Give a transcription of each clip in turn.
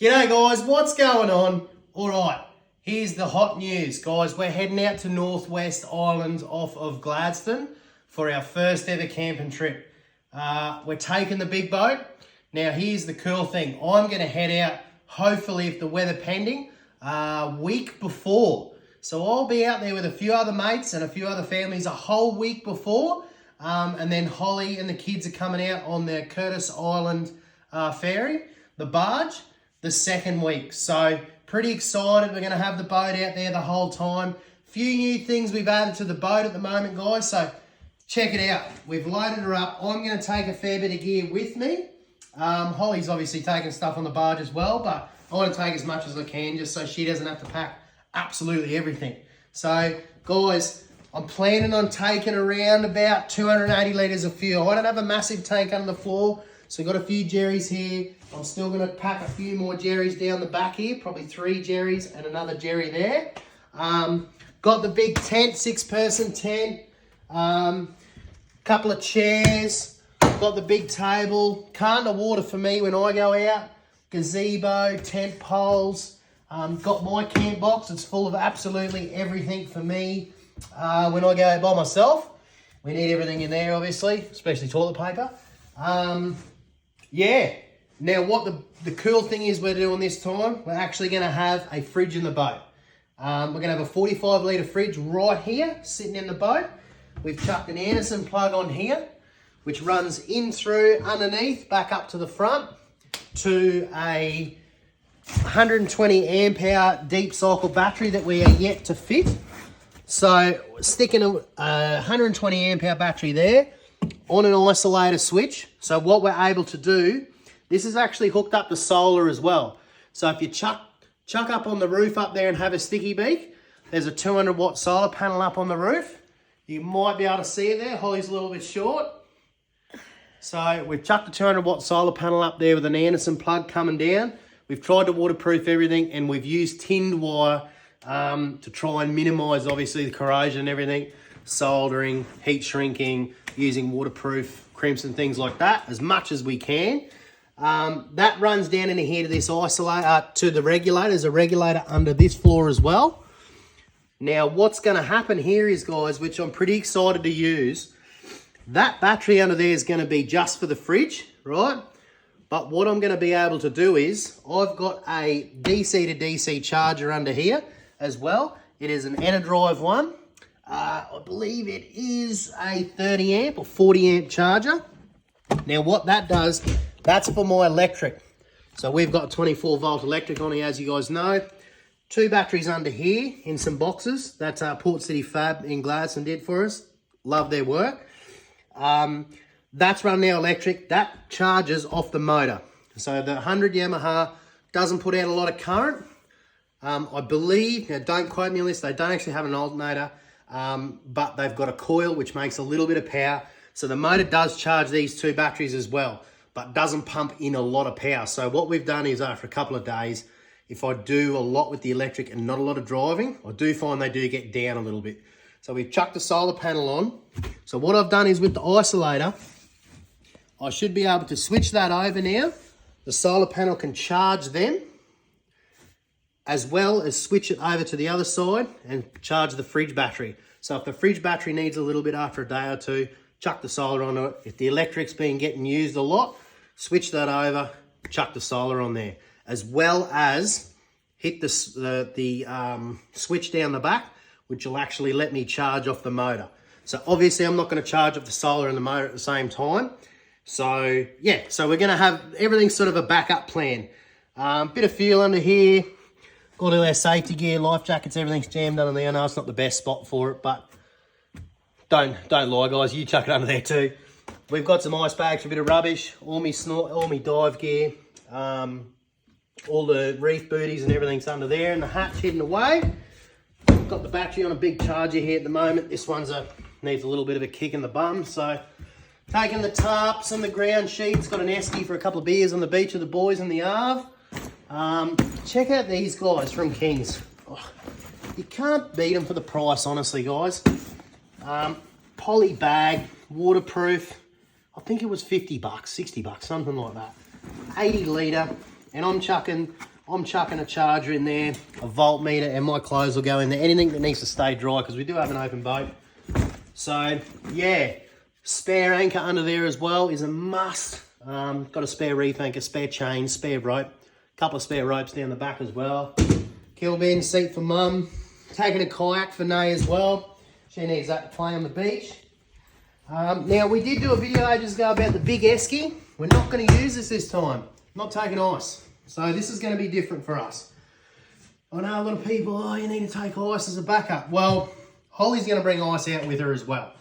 G'day guys, what's going on? Alright, here's the hot news guys. We're heading out to Northwest Island off of Gladstone for our first ever camping trip. We're taking the big boat. Now here's the cool thing. I'm going to head out, hopefully if the weather pending, week before. So I'll be out there with a few other mates and a few other families a whole week before. And then Holly and the kids are coming out on the Curtis Island ferry, the barge, the second week. So pretty excited. We're going to have the boat out there the whole time. Few new things we've added to the boat at the moment, guys. So check it out. We've loaded her up. I'm going to take a fair bit of gear with me. Holly's obviously taking stuff on the barge as well, but I want to take as much as I can just so she doesn't have to pack absolutely everything. So guys, I'm planning on taking around about 280 litres of fuel. I don't have a massive tank under the floor, so I've got a few jerrys here. I'm still going to pack a few more jerrys down the back here, probably 3 jerrys and another jerry there. Got the big tent, 6-person tent, couple of chairs, got the big table, carton of water for me when I go out, gazebo, tent poles, got my camp box. It's full of absolutely everything for me when I go by myself. We need everything in there, obviously, especially toilet paper. Yeah. Now, what the cool thing is we're doing this time, we're actually going to have a fridge in the boat. We're going to have a 45 litre fridge right here, sitting in the boat. We've chucked an Anderson plug on here, which runs in through underneath, back up to the front, to a 120 amp hour deep cycle battery that we are yet to fit. So, sticking a 120 amp hour battery there on an isolator switch. So what we're able to do, this is actually hooked up to solar as well. So if you chuck up on the roof up there and have a sticky beak, there's a 200 watt solar panel up on the roof. You might be able to see it there. Holly's a little bit short. So we've chucked a 200 watt solar panel up there with an Anderson plug coming down. We've tried to waterproof everything, and we've used tinned wire to try and minimise obviously the corrosion and everything. Soldering, heat shrinking, using waterproof crimps and things like that as much as we can. That runs down into here to this isolator, to the regulator. There's a regulator under this floor as well. Now what's going to happen here is, guys, which I'm pretty excited to use, that battery under there is going to be just for the fridge, right? But what I'm going to be able to do is, I've got a DC to DC charger under here as well. It is an Enerdrive one. I believe it is a 30 amp or 40 amp charger. Now what that does, that's for my electric. So we've got 24 volt electric on here, as you guys know. 2 batteries under here in some boxes. That's Port City Fab in Gladstone did for us. Love their work. That's running our electric. That charges off the motor. So the 100 Yamaha doesn't put out a lot of current. I believe, now don't quote me on this, they don't actually have an alternator, but they've got a coil which makes a little bit of power. So the motor does charge these 2 batteries as well, but doesn't pump in a lot of power. So what we've done is, after a couple of days, if I do a lot with the electric and not a lot of driving, I do find they do get down a little bit. So we've chucked the solar panel on. So what I've done is, with the isolator, I should be able to switch that over now. The solar panel can charge them, as well as switch it over to the other side and charge the fridge battery. So if the fridge battery needs a little bit after a day or two, chuck the solar onto it. If the electric's been getting used a lot, switch that over, chuck the solar on there. As well as hit the switch down the back, which will actually let me charge off the motor. So obviously I'm not going to charge up the solar and the motor at the same time. So yeah, so we're going to have everything sort of a backup plan. Bit of fuel under here. Got all our safety gear, life jackets, everything's jammed under there. I know it's not the best spot for it, but don't lie, guys. You chuck it under there too. We've got some ice bags for a bit of rubbish, all me dive gear, all the reef booties and everything's under there, and the hatch hidden away. Got the battery on a big charger here at the moment. This one's needs a little bit of a kick in the bum, so taking the tarps and the ground sheets. Got an esky for a couple of beers on the beach with the boys in the Arve. Check out these guys from Kings. Oh, you can't beat them for the price, honestly, guys. Poly bag, waterproof. I think it was $50, $60, something like that. 80 litre, and I'm chucking I'm chucking a charger in there, a voltmeter, and my clothes will go in there. Anything that needs to stay dry, because we do have an open boat. So yeah, spare anchor under there as well is a must. Got a spare reef anchor, spare chain, spare rope, a couple of spare ropes down the back as well. Kill bin, seat for mum. Taking a kayak for Nay as well. She needs that to play on the beach. Now we did do a video ages ago about the big esky. We're not going to use this time. Not taking ice. So this is going to be different for us. I know a lot of people, oh, you need to take ice as a backup. Well, Hollie's going to bring ice out with her as well.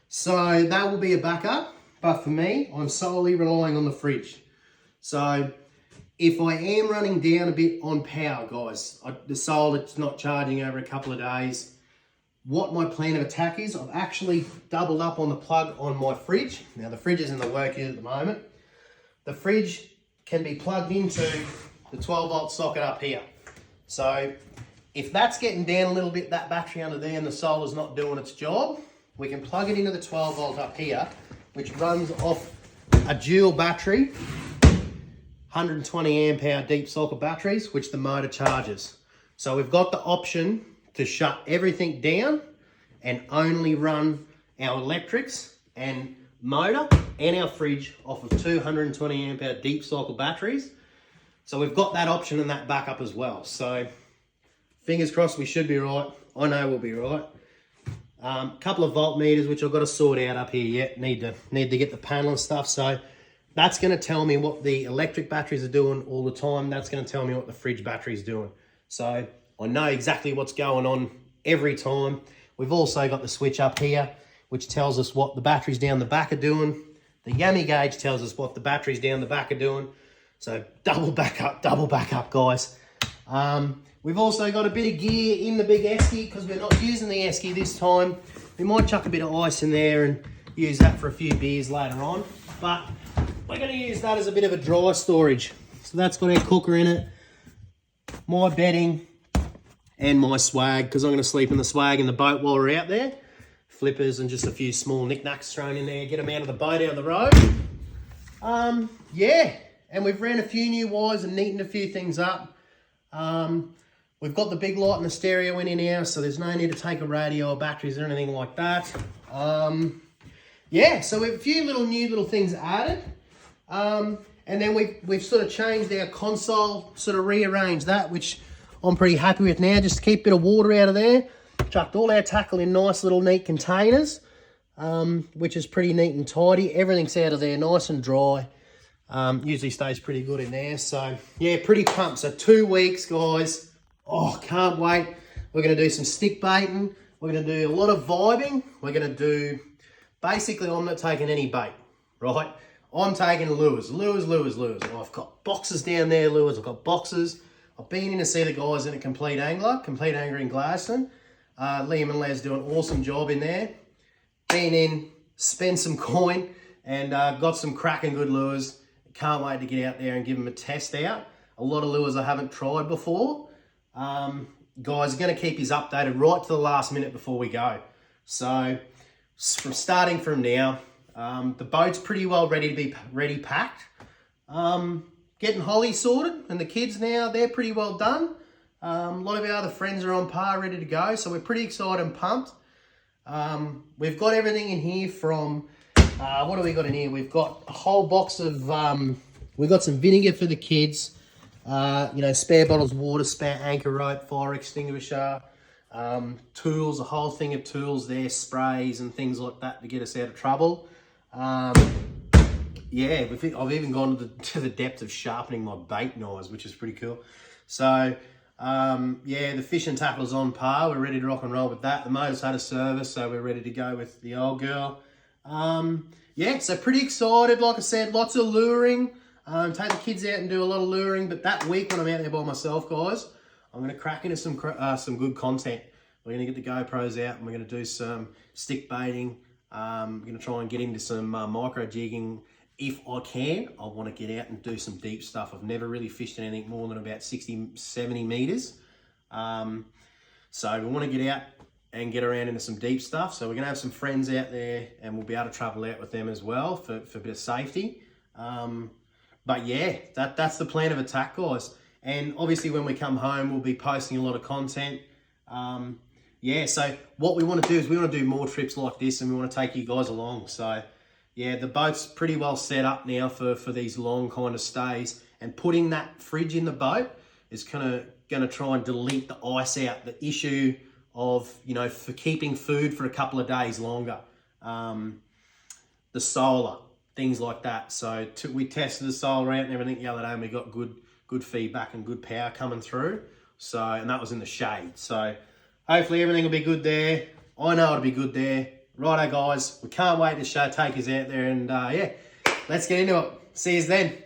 So that will be a backup. But for me, I'm solely relying on the fridge. So if I am running down a bit on power, guys, the solar's not charging over a couple of days, what my plan of attack is, I've actually doubled up on the plug on my fridge. Now the fridge is in the work here at the moment. The fridge can be plugged into the 12 volt socket up here. So if that's getting down a little bit, that battery under there and the solar's not doing its job, we can plug it into the 12 volt up here, which runs off a dual battery, 120 amp hour deep socket batteries, which the motor charges. So we've got the option to shut everything down and only run our electrics and motor and our fridge off of 220 amp hour deep socket batteries. So we've got that option and that backup as well. So fingers crossed we should be right. I know we'll be right. Couple of voltmeters which I've got to sort out up here yet. Need to get the panel and stuff. So that's going to tell me what the electric batteries are doing all the time. That's going to tell me what the fridge battery is doing. So I know exactly what's going on every time. We've also got the switch up here, which tells us what the batteries down the back are doing. The Yummy gauge tells us what the batteries down the back are doing. So double backup, guys. We've also got a bit of gear in the big esky because we're not using the esky this time. We might chuck a bit of ice in there and use that for a few beers later on. But we're going to use that as a bit of a dry storage. So that's got our cooker in it, my bedding, and my swag, because I'm going to sleep in the swag in the boat while we're out there. Flippers and just a few small knickknacks thrown in there, get them out of the boat, out of the road. Yeah, and we've ran a few new wires and neatened a few things up. We've got the big light and the stereo in now, so there's no need to take a radio or batteries or anything like that. Yeah, so we have a few new little things added. And then we've sort of changed our console, sort of rearranged that, which I'm pretty happy with now, just to keep a bit of water out of there. Chucked all our tackle in nice little neat containers, which is pretty neat and tidy. Everything's out of there nice and dry. Usually stays pretty good in there. So yeah, pretty pumped. So 2 weeks, guys. Oh, can't wait. We're going to do some stick baiting. We're going to do a lot of vibing. We're going to do, basically I'm not taking any bait, right? I'm taking lures. I've got boxes down there, lures. I've got boxes. I've been in to see the guys in a Complete Angler in Gladstone. Liam and Les do an awesome job in there. Been in, spent some coin, and got some cracking good lures. Can't wait to get out there and give them a test out. A lot of lures I haven't tried before. Guys are going to keep us updated right to the last minute before we go. So starting from now, the boat's pretty well ready to be packed. Getting Hollie sorted, and the kids now, they're pretty well done. A lot of our other friends are on par, ready to go, so we're pretty excited and pumped. We've got everything in here from, what do we got in here? We've got a whole box of, we've got some vinegar for the kids, spare bottles of water, spare anchor rope, fire extinguisher, tools, a whole thing of tools there, sprays and things like that to get us out of trouble. Yeah, I've even gone to the depth of sharpening my bait knives, which is pretty cool. So, yeah, the fishing tackle's on par. We're ready to rock and roll with that. The motor's had a service, so we're ready to go with the old girl. Yeah, so pretty excited. Like I said, lots of luring. Take the kids out and do a lot of luring. But that week when I'm out there by myself, guys, I'm going to crack into some good content. We're going to get the GoPros out and we're going to do some stick baiting. I'm going to try and get into some micro jigging. If I can, I want to get out and do some deep stuff. I've never really fished anything more than about 60, 70 meters. So we want to get out and get around into some deep stuff. So we're going to have some friends out there and we'll be able to travel out with them as well for a bit of safety. But yeah, that's the plan of attack, guys. And obviously when we come home, we'll be posting a lot of content. Yeah, so what we want to do is we want to do more trips like this, and we want to take you guys along. So yeah, the boat's pretty well set up now for these long kind of stays, and putting that fridge in the boat is going to try and delete the ice out, the issue of, you know, for keeping food for a couple of days longer. The solar, things like that. So we tested the solar out and everything the other day, and we got good feedback and good power coming through. So, and that was in the shade. So hopefully everything will be good there. I know it'll be good there. Righto guys, we can't wait to take us out there, and yeah, let's get into it. See you then.